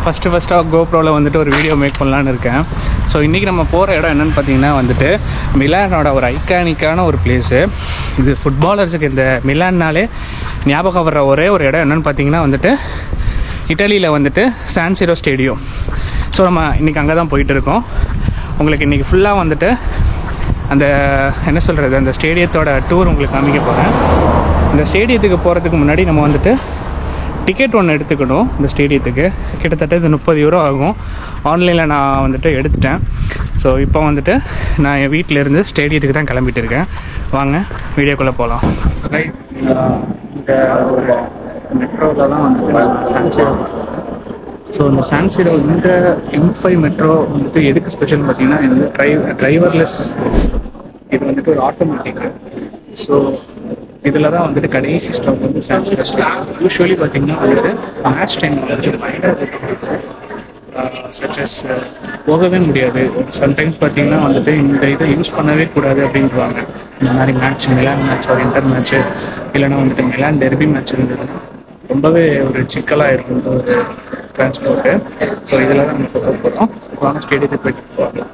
ஃபஸ்ட்டாக கோப்ரோவில் வந்துட்டு ஒரு வீடியோ மேக் பண்ணலான்னு இருக்கேன். ஸோ இன்றைக்கி நம்ம போகிற இடம் என்னென்னு பார்த்தீங்கன்னா வந்துட்டு மிலானோட ஒரு ஐகானிக்கான ஒரு பிளேஸு. இது ஃபுட்பாலர்ஸுக்கு இந்த மிலான்னாலே ஞாபகம் வர்ற ஒரே ஒரு இடம் என்னென்னு பார்த்தீங்கன்னா வந்துட்டு இட்டாலியில் வந்துட்டு சான் சீரோ ஸ்டேடியம். ஸோ நம்ம இன்றைக்கி அங்கே தான் போயிட்டு இருக்கோம். உங்களுக்கு இன்றைக்கி ஃபுல்லாக வந்துட்டு அந்த என்ன சொல்கிறது, அந்த ஸ்டேடியத்தோட டூர் உங்களுக்கு காமிக்க போகிறேன். இந்த ஸ்டேடியத்துக்கு போகிறதுக்கு முன்னாடி நம்ம வந்துட்டு டிக்கெட் ஒன்று எடுத்துக்கணும். இந்த ஸ்டேடியத்துக்கு கிட்டத்தட்ட இது 30 யூரோ ஆகும். ஆன்லைனில் நான் வந்துட்டு எடுத்துட்டேன். ஸோ இப்போ வந்துட்டு நான் என் வீட்டிலேருந்து ஸ்டேடியத்துக்கு தான் கிளம்பிட்டு இருக்கேன். வாங்க வீடியோக்குள்ளே போகலாம். இந்த ஒரு மெட்ரோவில் தான் வந்துட்டு சான் சீரோ. ஸோ இந்த சான் சீரோ இந்த M5 மெட்ரோ வந்துட்டு எதுக்கு ஸ்பெஷல் பார்த்தீங்கன்னா, இந்த டிரைவர்லெஸ், இது வந்துட்டு ஒரு ஆட்டோமேட்டிக். ஸோ இதில் தான் வந்துட்டு கடைசி ஸ்டாப் வந்து சான் சீரோ ஸ்டாப். யூஸ்வலி பார்த்தீங்கன்னா வந்துட்டு மேட்ச் டைம் வந்துட்டு சச்சஸ் போகவே முடியாது. சம்டைம்ஸ் பார்த்தீங்கன்னா வந்துட்டு இந்த இதை யூஸ் பண்ணவே கூடாது அப்படின்றாங்க. இந்த மாதிரி மேட்ச், மிலான் மேட்ச் ஒரு இன்டர் மேட்ச்சு, இல்லைனா வந்துட்டு மிலான் டெர்பி மேட்ச் இருந்தது ரொம்பவே ஒரு சிக்கலாக இருக்கும் ஒரு டிரான்ஸ்போர்ட்டு. ஸோ இதில் தான் நம்ம போக போகிறோம். வாங்க ஸ்டேடியத்துக்கு போயிட்டு போகலாம்.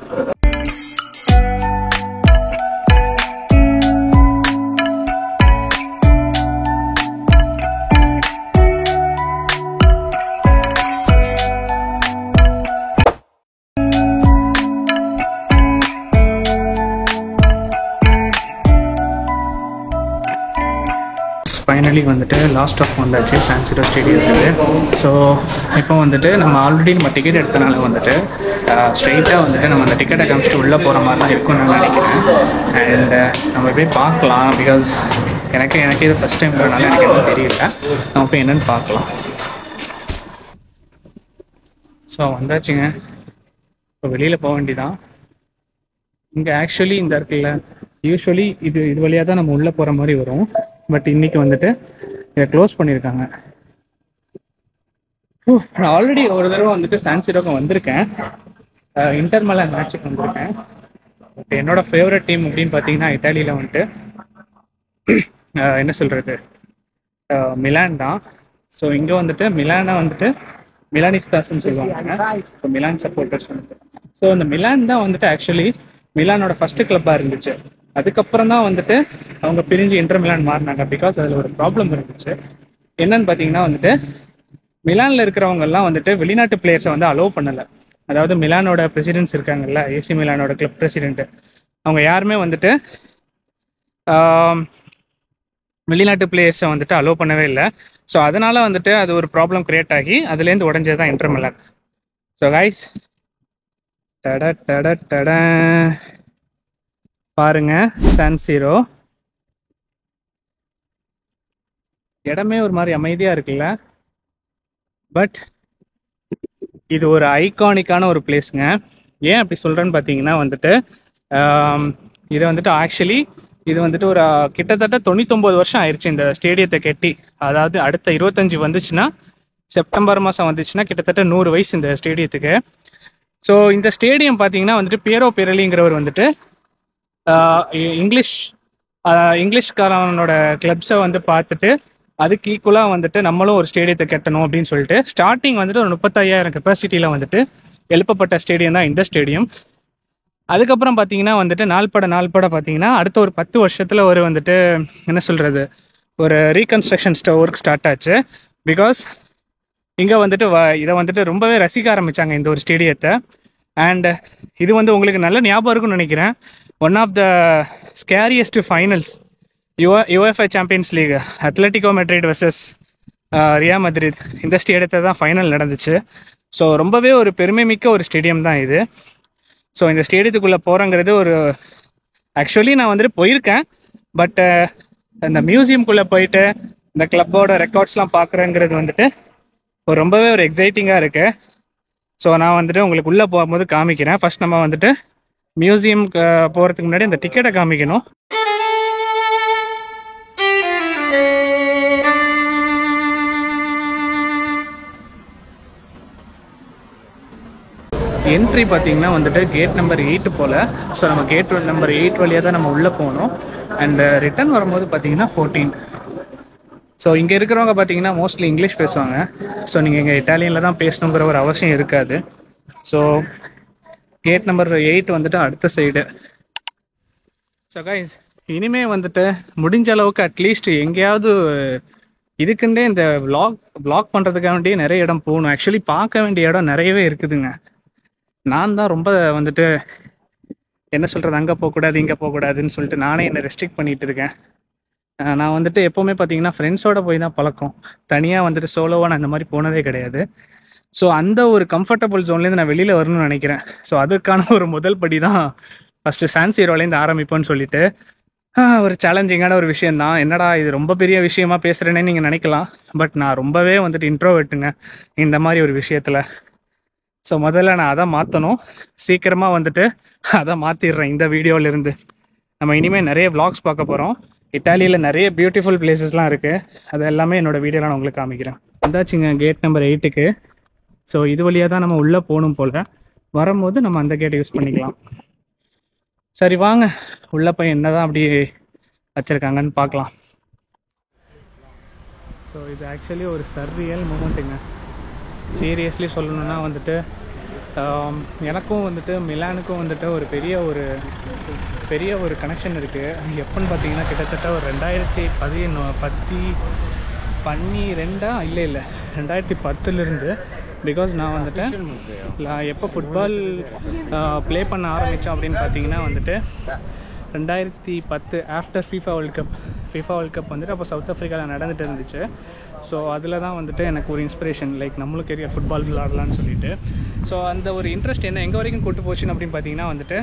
ஃபைனலி வந்துட்டு லாஸ்ட் ஆஃப் வந்தாச்சு சான் சீரோ ஸ்டேடியத்துக்கு. ஸோ இப்போ வந்துட்டு நம்ம ஆல்ரெடி டிக்கெட் எடுத்தனால வந்துட்டு ஸ்ட்ரைட்டாக வந்துட்டு நம்ம அந்த டிக்கெட்டை காமிச்சிட்டு உள்ளே போகிற மாதிரி தான் இருக்கும்னு நான் நினைக்கிறேன். அண்ட் நம்ம போய் பார்க்கலாம். பிகாஸ் எனக்கு இது ஃபஸ்ட் டைம்ன்றனால எனக்கு எதுவும் தெரியல. நம்ம போய் என்னென்னு பார்க்கலாம். ஸோ வந்தாச்சுங்க. இப்போ வெளியில் போக வேண்டியதான். இங்கே ஆக்சுவலி இந்த இருக்குல்ல, யூஸ்வலி இது வழியாக தான் நம்ம உள்ளே போகிற மாதிரி வரும். பட் இன்னைக்கு வந்துட்டு இதை க்ளோஸ் பண்ணியிருக்காங்க. நான் ஆல்ரெடி ஒரு தடவை வந்துட்டு சான் சீரோக்கு வந்திருக்கேன். இன்டர் மிலான் மேட்சுக்கு வந்திருக்கேன். பட் என்னோட ஃபேவரட் டீம் அப்படின்னு பார்த்தீங்கன்னா இட்டாலியில் வந்துட்டு என்ன சொல்கிறது, மிலான் தான். ஸோ இங்கே வந்துட்டு மிலானை வந்துட்டு மிலானிஸ்தாஸ்ன்னு சொல்லுவாங்க. ஸோ மிலான் சப்போர்ட்டர்ஸ் வந்துட்டு. ஸோ இந்த மிலான் தான் வந்துட்டு ஆக்சுவலி மிலானோட ஃபர்ஸ்ட் கிளப்பாக இருந்துச்சு. அதுக்கப்புறம் தான் வந்துட்டு அவங்க பிரிஞ்சு இன்டர் மிலான் மாறினாங்க. பிகாஸ் அதில் ஒரு ப்ராப்ளம் இருந்துச்சு. என்னன்னு பார்த்தீங்கன்னா வந்துட்டு மிலானில் இருக்கிறவங்க எல்லாம் வந்துட்டு வெளிநாட்டு பிளேயர்ஸை வந்து அலோவ் பண்ணலை. அதாவது மிலானோட பிரசிடென்ட்ஸ் இருக்காங்கல்ல, ஏசி மிலானோட கிளப் பிரசிடென்ட், அவங்க யாருமே வந்துட்டு வெளிநாட்டு பிளேயர்ஸை வந்துட்டு அலோவ் பண்ணவே இல்லை. ஸோ அதனால வந்துட்டு அது ஒரு ப்ராப்ளம் கிரியேட் ஆகி அதுலேருந்து உடஞ்சது தான் இன்டர் மிலான். ஸோ கைஸ் டட பாருங்க, சான் சீரோ இடமே ஒரு மாதிரி அமைதியா இருக்குல்ல. பட் இது ஒரு ஐகானிக்கான ஒரு பிளேஸுங்க. ஏன் அப்படி சொல்றேன்னு பார்த்தீங்கன்னா வந்துட்டு இது வந்துட்டு ஆக்சுவலி இது வந்துட்டு ஒரு கிட்டத்தட்ட 99 வருஷம் ஆயிடுச்சு இந்த ஸ்டேடியத்தை கட்டி. அதாவது அடுத்த 25 வந்துச்சுன்னா, செப்டம்பர் மாதம் வந்துச்சுன்னா கிட்டத்தட்ட 100 வயசு இந்த ஸ்டேடியத்துக்கு. ஸோ இந்த ஸ்டேடியம் பார்த்தீங்கன்னா வந்துட்டு பியரோ பெரலிங்கிறவர் வந்துட்டு இங்கிலீஷ்காரனோட கிளப்ஸை வந்து பார்த்துட்டு அதுக்கு ஈக்குவலாக வந்துட்டு நம்மளும் ஒரு ஸ்டேடியத்தை கட்டணும் அப்படின்னு சொல்லிட்டு ஸ்டார்டிங் வந்துட்டு ஒரு 35,000 கெப்பாசிட்டியில் வந்துட்டு எழுப்பப்பட்ட ஸ்டேடியம் தான் இந்த ஸ்டேடியம். அதுக்கப்புறம் பார்த்தீங்கன்னா வந்துட்டு நாள்பட பார்த்தீங்கன்னா அடுத்த ஒரு 10 வருஷத்தில் ஒரு வந்துட்டு என்ன சொல்கிறது, ஒரு ரீகன்ஸ்ட்ரக்ஷன் ஒர்க் ஸ்டார்ட் ஆச்சு. பிகாஸ் இங்கே வந்துட்டு இதை வந்துட்டு ரொம்பவே ரசிக்க ஆரம்பித்தாங்க இந்த ஒரு ஸ்டேடியத்தை. அண்ட் இது வந்து உங்களுக்கு நல்ல ஞாபகம் இருக்குன்னு நினைக்கிறேன். One of the scariest finals UEFA Champions League, Atletico Madrid versus Real Madrid, இந்த ஸ்டேடியத்தை தான் ஃபைனல் நடந்துச்சு. ஸோ ரொம்பவே ஒரு பெருமை மிக்க ஒரு ஸ்டேடியம் தான் இது. ஸோ இந்த ஸ்டேடியத்துக்குள்ளே போகிறங்கிறது ஒரு ஆக்சுவலி நான் வந்துட்டு போயிருக்கேன். பட் இந்த மியூசியம்குள்ளே போயிட்டு இந்த கிளப்போட ரெக்கார்ட்ஸ்லாம் பார்க்குறேங்கிறது வந்துட்டு ஒரு ரொம்பவே ஒரு எக்ஸைட்டிங்காக இருக்குது. ஸோ நான் வந்துட்டு உங்களுக்கு உள்ளே போகும்போது காமிக்கிறேன். ஃபர்ஸ்ட் நம்ம வந்துட்டு மியூசியம் போகிறதுக்கு முன்னாடி அந்த டிக்கெட்டை காமிக்கணும். என்ட்ரி பார்த்தீங்கன்னா வந்துட்டு கேட் நம்பர் 8 போல். ஸோ நம்ம கேட் நம்பர் 8 வழியாக தான் நம்ம உள்ளே போகணும். அண்ட் ரிட்டர்ன் வரும்போது பார்த்தீங்கன்னா 14. ஸோ இங்கே இருக்கிறவங்க பார்த்தீங்கன்னா மோஸ்ட்லி இங்கிலீஷ் பேசுவாங்க. ஸோ நீங்கள் இங்கே இட்டாலியனில் தான் பேசணுங்கிற ஒரு அவசியம் இருக்காது. ஸோ கேட் நம்பர் 8 வந்துட்டு அடுத்த சைடு. ஸோ கைஸ், இனிமே வந்துட்டு முடிஞ்ச அளவுக்கு அட்லீஸ்ட் எங்கேயாவது இதுக்குண்டே இந்த vlog பண்ணுறதுக்காண்டி நிறைய இடம் போகணும். ஆக்சுவலி பார்க்க வேண்டிய இடம் நிறையவே இருக்குதுங்க. நான் தான் ரொம்ப வந்துட்டு என்ன சொல்கிறது, அங்கே போகக்கூடாது இங்கே போகக்கூடாதுன்னு சொல்லிட்டு நானே என்னை ரெஸ்ட்ரிக்ட் பண்ணிகிட்டு இருக்கேன். நான் வந்துட்டு எப்போவுமே பார்த்தீங்கன்னா ஃப்ரெண்ட்ஸோடு போய் தான் பழக்கம். தனியாக வந்துட்டு சோலோவாக நான் இந்த மாதிரி போனதே கிடையாது. ஸோ அந்த ஒரு கம்ஃபர்டபுள் ஜோன்லேருந்து நான் வெளியில் வரணும்னு நினைக்கிறேன். ஸோ அதுக்கான ஒரு முதல் படி தான் ஃபஸ்ட்டு சான் சீரோலேருந்து ஆரம்பிப்போன்னு சொல்லிட்டு ஒரு சேலஞ்சிங்கான ஒரு விஷயந்தான். என்னடா இது ரொம்ப பெரிய விஷயமா பேசுகிறேன்னே நீங்கள் நினைக்கலாம். பட் நான் ரொம்பவே வந்துட்டு இன்ட்ரோவர்ட்டுங்க இந்த மாதிரி ஒரு விஷயத்தில். ஸோ முதல்ல நான் அதை மாற்றணும். சீக்கிரமாக வந்துட்டு அதை மாற்றிடுறேன் இந்த வீடியோவிலேருந்து. நம்ம இனிமேல் நிறைய vlogs பார்க்க போகிறோம். இட்டாலியில் நிறைய பியூட்டிஃபுல் பிளேசஸ்லாம் இருக்குது. அது எல்லாமே என்னோடய வீடியோவில் நான் உங்களுக்கு காமிக்கிறேன். வந்தாச்சுங்க கேட் நம்பர் 8க்கு. ஸோ இது வழியாக தான் நம்ம உள்ளே போகணும் போல். வரும்போது நம்ம அந்த கேட்டை யூஸ் பண்ணிக்கலாம். சரி வாங்க உள்ளே போய் என்ன தான் அப்படி வச்சுருக்காங்கன்னு பார்க்கலாம். ஸோ இது ஆக்சுவலி ஒரு சர்ரியல் மூமெண்ட்டுங்க. சீரியஸ்லி சொல்லணுன்னா வந்துட்டு எனக்கும் வந்துட்டு மிலானுக்கும் வந்துட்டு ஒரு பெரிய ஒரு கனெக்ஷன் இருக்குது. எப்போன்னு பார்த்தீங்கன்னா கிட்டத்தட்ட ஒரு 2012 பிகாஸ் நான் வந்துட்டு எப்போ ஃபுட்பால் ப்ளே பண்ண ஆரம்பித்தோம் அப்படின்னு பார்த்தீங்கன்னா வந்துட்டு 2010 ஆஃப்டர் FIFA வேர்ல்ட் கப் வந்துட்டு அப்போ சவுத் ஆஃப்ரிக்காவில் நடந்துட்டு இருந்துச்சு. ஸோ அதில் தான் வந்துட்டு எனக்கு ஒரு இன்ஸ்பிரேஷன், லைக் நம்மளும் கெரிய ஃபுட்பால் விளாடலான்னு சொல்லிட்டு. ஸோ அந்த ஒரு இன்ட்ரெஸ்ட் என்ன எங்கே வரைக்கும் கூட்டு போச்சுன்னு அப்படின்னு பார்த்தீங்கன்னா வந்துட்டு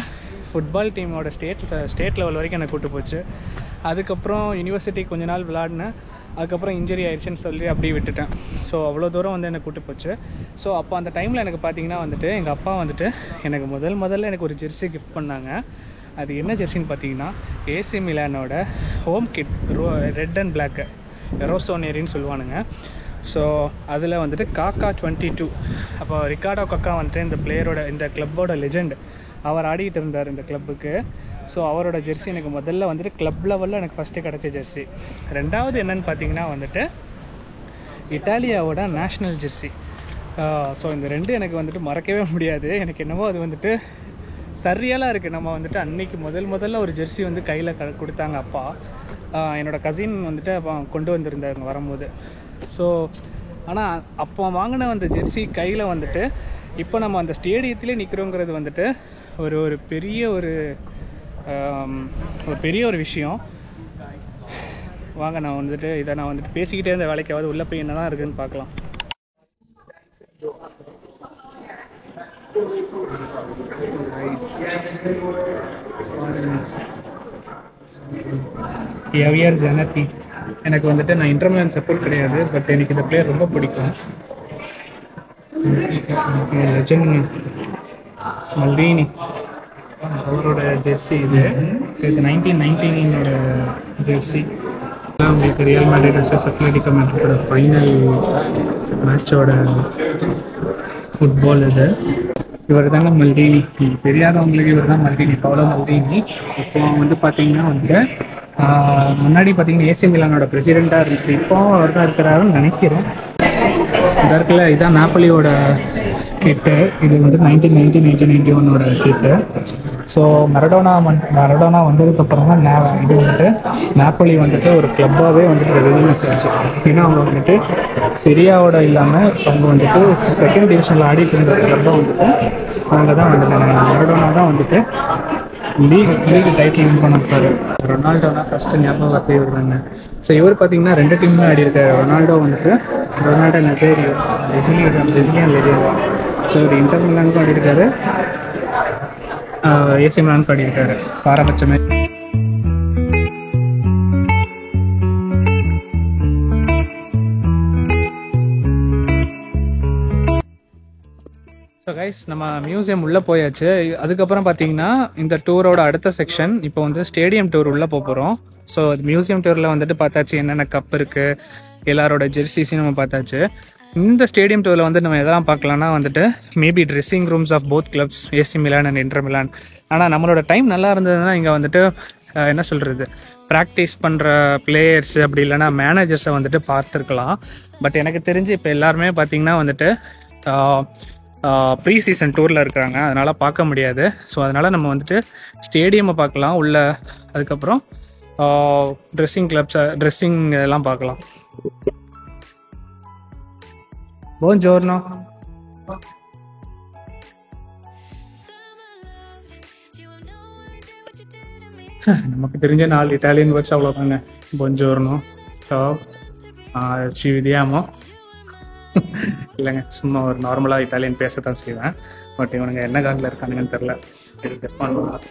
ஃபுட்பால் டீமோட ஸ்டேட் லெவல் வரைக்கும் எனக்கு கூட்டு போச்சு. அதுக்கப்புறம் யூனிவர்சிட்டி கொஞ்ச நாள் விளாடினேன். அதுக்கப்புறம் இன்ஜரி ஆயிடுச்சுன்னு சொல்லி அப்படியே விட்டுட்டேன். ஸோ அவ்வளோ தூரம் வந்து எனக்கு கூட்டு போச்சு. ஸோ அப்போ அந்த டைமில் எனக்கு பார்த்தீங்கன்னா வந்துட்டு எங்கள் அப்பா வந்துட்டு எனக்கு முதல்ல எனக்கு ஒரு ஜெர்சி கிஃப்ட் பண்ணாங்க. அது என்ன ஜெர்சின்னு பார்த்தீங்கன்னா ஏசி மிலானோட home kit red and black ரோசோனேரின்னு சொல்லுவானுங்க. ஸோ அதில் வந்துட்டு காக்கா 22, அப்போ ரிக்கார்டோ காக்கா வந்துட்டு இந்த கிளப்போட லெஜெண்ட், அவர் ஆடிக்கிட்டு இருந்தார் இந்த கிளப்புக்கு. ஸோ அவரோட ஜெர்சி எனக்கு முதல்ல வந்துட்டு கிளப் லெவலில் எனக்கு ஃபஸ்ட்டு கிடச்ச ஜெர்சி. ரெண்டாவது என்னென்னு பார்த்தீங்கன்னா வந்துட்டு இட்டாலியாவோட நேஷ்னல் ஜெர்சி. ஸோ இந்த ரெண்டு எனக்கு வந்துட்டு மறக்கவே முடியாது. எனக்கு என்னவோ அது வந்துட்டு சரியலாக இருக்குது. நம்ம வந்துட்டு அன்றைக்கி முதல்ல ஒரு ஜெர்சி வந்து கையில் கொடுத்தாங்க அப்பா. என்னோடய கசின் வந்துட்டு அப்போ கொண்டு வந்திருந்தாங்க வரும்போது. ஸோ ஆனால் அப்போ வாங்கின அந்த ஜெர்சி கையில் வந்துட்டு இப்போ நம்ம அந்த ஸ்டேடியத்திலே நிற்கிறோங்கிறது வந்துட்டு ஒரு பெரிய ஒரு விஷயம். வாங்க நான் வந்துட்டு இதை வந்துட்டு பேசிக்கிட்டே இருந்த வேலைக்காவது உள்ளே போய் என்னதான் இருக்குதுன்னு பார்க்கலாம். எவியர் ஜனத்தி எனக்கு வந்துட்டு நான் இன்டர்மிலன் சப்போர்ட் கிடையாது, பட் எனக்கு இந்த பிளேயர் ரொம்ப பிடிக்கும். லெஜண்ட் மல்டீனி அவரோட ஜெர்சி இது. ஸோ இது 1919 ஜெர்சி. உங்களுக்கு ரியல் மேட்ரிட் வர்சஸ் அத்லெட்டிகோ மேட்ரிடோட ஃபைனல் மேட்சோட ஃபுட்பால் இது. இவர் தாங்க மல்டீனி. தெரியாதவங்களுக்கு இவர் தான் மல்டீனி, பவுலோ மல்டீனி. இப்போ வந்து பார்த்தீங்கன்னா வந்து முன்னாடி பார்த்தீங்கன்னா ஏசி மிலானோட பிரசிடெண்ட்டாக இருந்துச்சு. இப்போ அவர் தான் இருக்கிறாருன்னு நினைக்கிறேன். இந்த இடத்துல இதான் நாப்பலியோட கிட்டு. இது வந்து 1990-1991 கிட்டு. ஸோ மரடோனா வந்ததுக்கப்புறம் தான் இது வந்துட்டு நாப்பலி வந்துட்டு ஒரு கிளப்பாகவே வந்துட்டு ரெகுலர்ஸ் ஆச்சு. ஏன்னா அவங்க வந்துட்டு சிரியாவோட இல்லாமல் அவங்க வந்துட்டு செகண்ட் டிவிஷனில் ஆடிட்டு இருந்த கிளப்பாக வந்துட்டு அவங்க தான் வந்துட்டாங்க. மரடோனா தான் வந்துட்டு லீக் டைட்டில் வின் பண்ணிருப்பாரு. ரொனால்டோனா ஃபஸ்ட்டு ஞாபகம் வரவே வருவாங்க. ஸோ இவர் பார்த்தீங்கன்னா 2 டீம்ல ஆடி இருக்காரு. Ronaldo Nazario Brazilian legend. So இவர் இன்டர் மிலானுக்கும் ஆடி இருக்காரு, ஏசி மிலானுக்கும் ஆடி இருக்காரு பாரபட்சமே. ஸோ கைஸ், நம்ம மியூசியம் உள்ளே போயாச்சு. அதுக்கப்புறம் பார்த்தீங்கன்னா இந்த டூரோட அடுத்த செக்ஷன் இப்போ வந்து ஸ்டேடியம் டூர் உள்ளே போகிறோம். ஸோ அது மியூசியம் டூரில் வந்துட்டு பார்த்தாச்சு என்னென்ன கப் இருக்குது, எல்லாரோட ஜெர்சிஸையும் நம்ம பார்த்தாச்சு. இந்த ஸ்டேடியம் டூரில் வந்து நம்ம எதெல்லாம் பார்க்கலான்னா வந்துட்டு maybe dressing rooms of both clubs AC Milan and Inter Milan. ஆனால் நம்மளோட டைம் நல்லா இருந்ததுன்னா இங்கே வந்துட்டு என்ன சொல்கிறது, ப்ராக்டிஸ் பண்ணுற பிளேயர்ஸ் அப்படி இல்லைன்னா மேனேஜர்ஸை வந்துட்டு பார்த்துருக்கலாம். பட் எனக்கு தெரிஞ்சு இப்போ எல்லாருமே பார்த்திங்கன்னா வந்துட்டு ப்ரீ சீசன் டூரில் இருக்கிறாங்க, அதனால் பார்க்க முடியாது. ஸோ அதனால் நம்ம வந்துட்டு ஸ்டேடியமை பார்க்கலாம் உள்ள, அதுக்கப்புறம் ட்ரெஸ்ஸிங் எல்லாம் பார்க்கலாம். Buongiorno. நமக்கு தெரிஞ்ச 4 இட்டாலியன் வேர்ட்ஸ் அவ்வளோதாங்க. Buongiorno, ciao, ci vediamo. இல்லைங்க, சும்மா ஒரு நார்மலாக இட்டாலியன் பேசத்தான் செய்வேன். பட் இவனுங்க என்ன காண்டில் இருக்கானுங்கன்னு தெரில, ரெஸ்பாண்ட் பண்ணலாம்.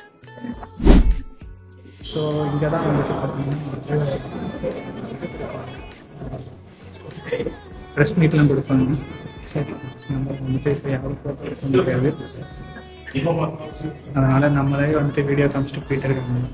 ஸோ இங்கே தான் வந்துட்டு பார்த்தீங்கன்னா ப்ரெஸ் மீட்லாம் கொடுப்பாங்க. சரி, நம்ம வந்துட்டு இப்போ யாரும் கொடுக்க முடியாது, அதனால் நம்மளே வந்துட்டு வீடியோ காமிச்சிட்டு போயிட்டு இருக்காங்க.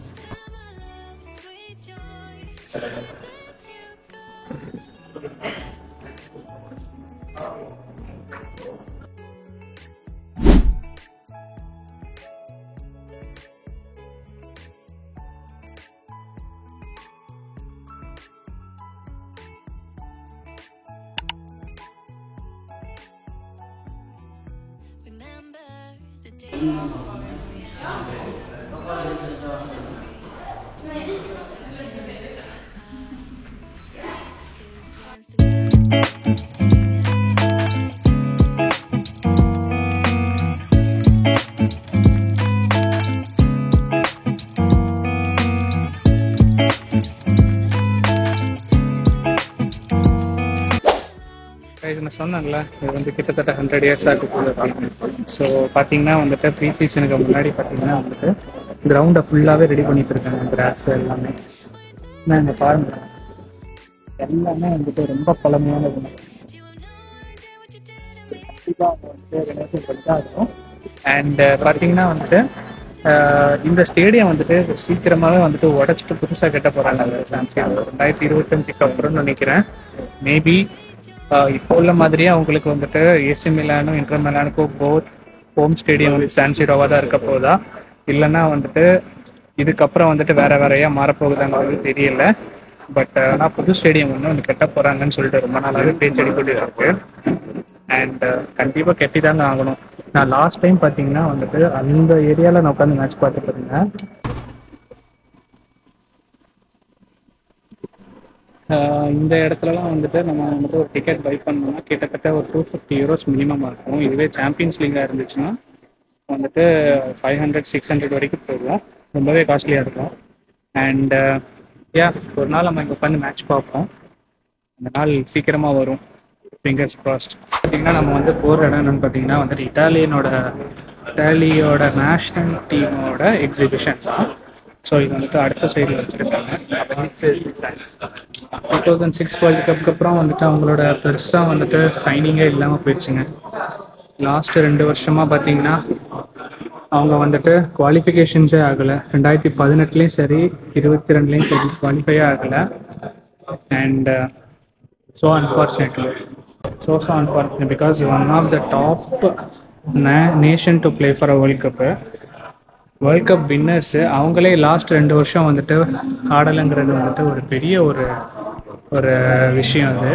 நான் சொன்னேன்ல, இது வந்து கிட்டத்தட்ட 100 இயர்ஸ் ஆக போகுது அப்படின்னு. ஸோ பார்த்தீங்கன்னா வந்துட்டு ப்ரீ சீசனுக்கு முன்னாடி பார்த்தீங்கன்னா வந்துட்டு கிரவுண்டை ஃபுல்லாகவே ரெடி பண்ணிட்டு இருக்காங்க, கிராஸ் எல்லாமே. நான் இங்கே பாருங்க, எல்லாமே வந்துட்டு ரொம்ப பழமையானது. இருக்கும். அண்ட் பார்த்தீங்கன்னா வந்துட்டு இந்த ஸ்டேடியம் வந்துட்டு சீக்கிரமாகவே வந்துட்டு உடச்சிட்டு புதுசாக கட்ட போகிறாங்க. சான்ஸ் 2025 அப்புறம்னு நினைக்கிறேன். மேபி இப்போ உள்ள மாதிரியே அவங்களுக்கு வந்துட்டு ஏசி மிலானும் இன்டர் மிலானுக்கும் போத் ஹோம் ஸ்டேடியம் வந்து சான் சீரோவாக தான் இருக்க போகுதா, இல்லைன்னா வந்துட்டு இதுக்கப்புறம் வந்துட்டு வேறையாக மாறப்போகுதாங்கிறது தெரியல. பட் ஆனால் புது ஸ்டேடியம் ஒன்று கட்ட போகிறாங்கன்னு சொல்லிட்டு ரொம்ப நாளாகவே பேச்சடி போட்டு இருக்கு. அண்ட் கண்டிப்பாக கட்டி தாங்க ஆகணும். நான் லாஸ்ட் டைம் பார்த்தீங்கன்னா வந்துட்டு அந்த ஏரியாவில் நான் உட்காந்து மேட்ச் பார்த்துட்டு இருந்தேன். இந்த இடத்துலலாம் வந்துட்டு நம்ம வந்துட்டு ஒரு டிக்கெட் பை பண்ணோம்னா கிட்டத்தட்ட ஒரு 250 euros மினிமமாக இருக்கும். இதுவே சாம்பியன்ஸ் லீகாக இருந்துச்சுன்னா வந்துட்டு 500-600 வரைக்கும் போகும். ரொம்பவே காஸ்ட்லியாக இருக்கும். அண்ட் ஒரு நாள் நம்ம இங்கே உட்காந்து மேட்ச் பார்ப்போம். அந்த நாள் சீக்கிரமாக வரும், ஃபிங்கர்ஸ் கிராஸ்ட். பார்த்தீங்கன்னா நம்ம வந்து போகிற இடம் என்னன்னு பார்த்தீங்கன்னா வந்துட்டு இட்டாலியோட நேஷ்னல் டீமோட எக்ஸிபிஷன் தான். ஸோ இது வந்துட்டு அடுத்த சைடில் வச்சுருக்காங்க. 2006 வேர்ல்டு கப்புக்கு அப்புறம் வந்துட்டு அவங்களோட பெருசாக வந்துட்டு சைனிங்கே இல்லாமல் போயிடுச்சுங்க. லாஸ்ட்டு 2 வருஷமாக பார்த்தீங்கன்னா அவங்க வந்துட்டு குவாலிஃபிகேஷன்ஸே ஆகலை. 2018 சரி 22 சரி குவாலிஃபையே ஆகலை. And so unfortunately because one of the top nation to play for a world cup. World cup winners அவங்களே லாஸ்ட் 2 வருஷம் வந்துட்டு ஆடலைங்கிறது வந்துட்டு ஒரு பெரிய ஒரு விஷயம். அது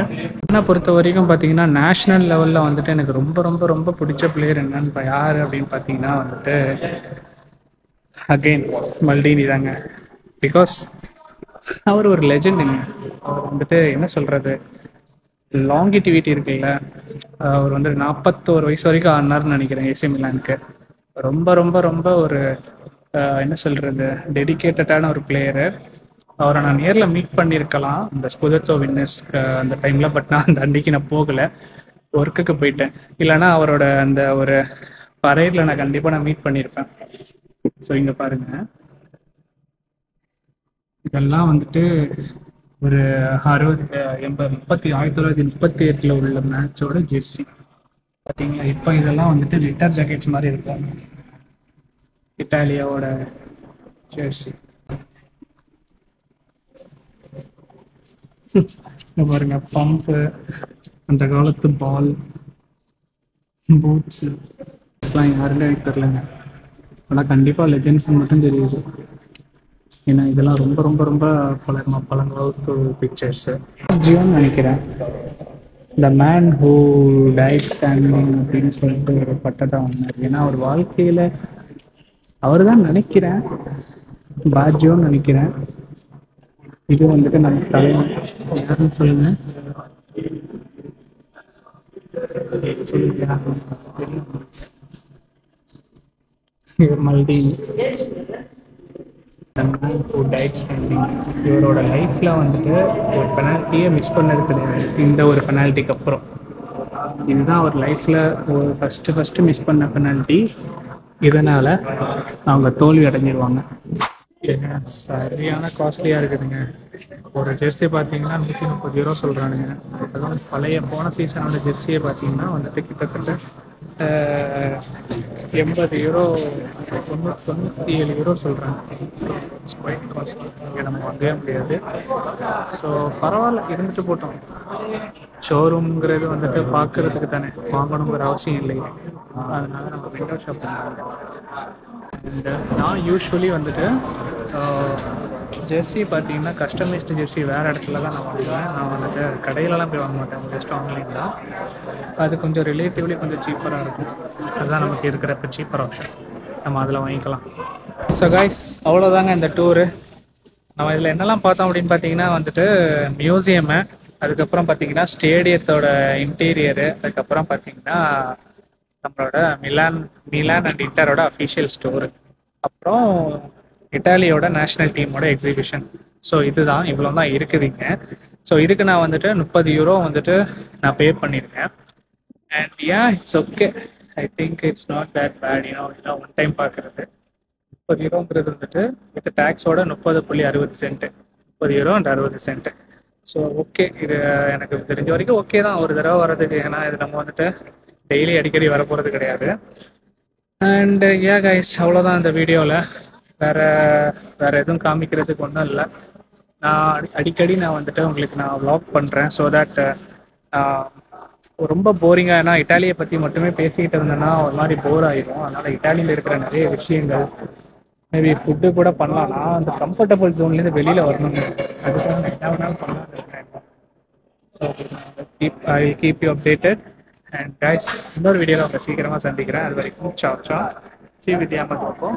என்னை பொறுத்த வரைக்கும் பார்த்தீங்கன்னா நேஷ்னல் லெவலில் வந்துட்டு எனக்கு ரொம்ப ரொம்ப ரொம்ப பிடிச்ச பிளேயர் என்னன்னு யார் அப்படின்னு பார்த்தீங்கன்னா வந்துட்டு அகெயின் மல்டினி தாங்க. பிகாஸ் அவர் ஒரு லெஜெண்டுங்க. அவர் வந்துட்டு என்ன சொல்கிறது, லாங்கிட்டிவிட்டி இருக்குல்ல. அவர் வந்து 41 வயசு வரைக்கும் ஆடினார்னு நினைக்கிறேன் ஏசி மிலானுக்கு. ரொம்ப ரொம்ப ரொம்ப ஒரு என்ன சொல்கிறது, டெடிக்கேட்டடான ஒரு பிளேயரு. அவரை நான் நேரில் மீட் பண்ணியிருக்கலாம் இந்த ஸ்குதெட்டோ வின்னர்ஸ்க்கு அந்த டைமில். பட் நான் அந்த அன்றைக்கி நான் போகலை, ஒர்க்குக்கு போயிட்டேன். இல்லைனா அவரோட அந்த ஒரு பரேடில் நான் கண்டிப்பாக நான் மீட் பண்ணியிருப்பேன். ஸோ இங்கே பாருங்கள், இதெல்லாம் வந்துட்டு ஒரு 1938 உள்ள மேட்சோட ஜெர்சி பார்த்தீங்களா. இப்போ இதெல்லாம் வந்துட்டு வின்டர் ஜாக்கெட்ஸ் மாதிரி இருக்காங்க, இட்டாலியாவோட ஜெர்சி. பாருங்க, பம்பு, அந்த காலத்து பால், பூட்ஸு எல்லாம் யாருன்னு எனக்கு தெரிலங்க. ஆனால் கண்டிப்பாக லெஜெண்ட்ஸ் மட்டும் தெரியுது. ஏன்னா இதெல்லாம் ரொம்ப ரொம்ப ரொம்ப பழங்காலத்து பிக்சர்ஸு. ஜியோன்னு நினைக்கிறேன். The man who tight standing அப்படின்னு சொல்லிட்டு ஒரு பட்டத்தை வாங்கினார். ஏன்னா அவர் வாழ்க்கையில் அவர் தான் நினைக்கிறேன், பாஜ்யோன்னு நினைக்கிறேன். இது வந்துட்டு நம்ம தலைவன் யாருன்னு சொல்லுங்க சொல்லுங்க. இவர் மல்டி இவரோட லைஃப்பில் வந்துட்டு ஒரு பெனால்ட்டியே மிஸ் பண்ணது கிடையாது. இந்த ஒரு பெனால்ட்டிக்கு அப்புறம் இதுதான் அவர் லைஃப்பில் ஒரு ஃபஸ்ட்டு மிஸ் பண்ண பெனால்ட்டி. இதனால் அவங்க தோல்வி அடைஞ்சிருவாங்க. ஏங்க சரியான காஸ்ட்லியாக இருக்குதுங்க. ஒரு ஜெர்சி பார்த்தீங்கன்னா 130 ரூபா சொல்கிறானுங்க. அதுவும் பழைய போன சீசனோட ஜெர்சியை பார்த்தீங்கன்னா வந்துட்டு கிட்டத்தட்ட 80 யூரோ 97 யூரோ சொல்கிறாங்க. So it's quite costly. இங்கே நம்ம வாங்கவே முடியாது. ஸோ பரவாயில்ல, இருந்துட்டு போட்டோம். ஷோரூம்ங்கிறது வந்துட்டு பார்க்குறதுக்கு தானே, வாங்கணுங்கிற அவசியம் இல்லை. அதனால நம்ம விண்டோ ஷாப் அண்ட் நான் யூஸ்வலி வந்துட்டு ஜெர்சி பார்த்தீங்கன்னா கஸ்டமைஸ்டு ஜெர்சி வேறு இடத்துல தான் நான் வாங்குவேன். நான் வந்துட்டு கடையிலலாம் போய் வாங்க மாட்டேன், ஜஸ்ட் ஆன்லைன் தான். அது கொஞ்சம் ரிலேட்டிவ்லி கொஞ்சம் சீப்பராக இருக்கும். அதுதான் நமக்கு இருக்கிற இப்போ சீப்பர் ஆப்ஷன், நம்ம அதில் வாங்கிக்கலாம். ஸோ கைஸ், அவ்வளோதாங்க இந்த டூரு. நம்ம இதில் என்னெல்லாம் பார்த்தோம் அப்படின்னு பார்த்தீங்கன்னா வந்துட்டு மியூசியமு, அதுக்கப்புறம் பார்த்தீங்கன்னா ஸ்டேடியத்தோட இன்டீரியரு, அதுக்கப்புறம் பார்த்தீங்கன்னா நம்மளோட மிலான் அண்ட் இன்டரோட அஃபிஷியல் ஸ்டோரு, அப்புறம் இட்டாலியோட நேஷ்னல் டீமோட எக்ஸிபிஷன். ஸோ இதுதான், இவ்வளோ தான் இருக்குதுங்க. ஸோ இதுக்கு நான் வந்துட்டு 30 யூரோ வந்துட்டு நான் பே பண்ணியிருக்கேன். And it's okay, I think it's not that bad. இதெல்லாம் ஒன் டைம் பார்க்குறது. 30 யூரோங்கிறது வந்துட்டு வித் டேக்ஸோட 30.60 cent, 30 euro and 60 cent. So okay, இது எனக்கு தெரிஞ்ச வரைக்கும் ஓகே தான் ஒரு தடவை வர்றதுக்கு. ஏன்னா இது நம்ம வந்துட்டு டெய்லி அடிக்கடி வர போகிறது கிடையாது. அண்ட் கைஸ், அவ்வளோதான் இந்த வீடியோவில். வேறு எதுவும் காமிக்கிறதுக்கு ஒன்றும் இல்லை. நான் அடிக்கடி வந்துட்டு உங்களுக்கு நான் vlog பண்ணுறேன். ஸோ தட் ரொம்ப போரிங்காக, ஏன்னா இட்டாலியை பற்றி மட்டுமே பேசிக்கிட்டு இருந்தேன்னா ஒரு மாதிரி போர் ஆகிடும். அதனால் இட்டாலியில் இருக்கிற நிறைய விஷயங்கள், மேபி ஃபுட்டு கூட பண்ணலாம். நான் அந்த கம்ஃபர்டபுள் ஜோன்லேருந்து வெளியில் வரணுங்க. அதுக்காக நான் என்ன வேணாலும் பண்ணலான்னு இருக்கேன். So I keep you updated. And guys, இன்னொரு வீடியோவில் உங்களை சீக்கிரமாக சந்திக்கிறேன். அது வரைக்கும் சாவ் சி வித்யா பார்ப்போம்.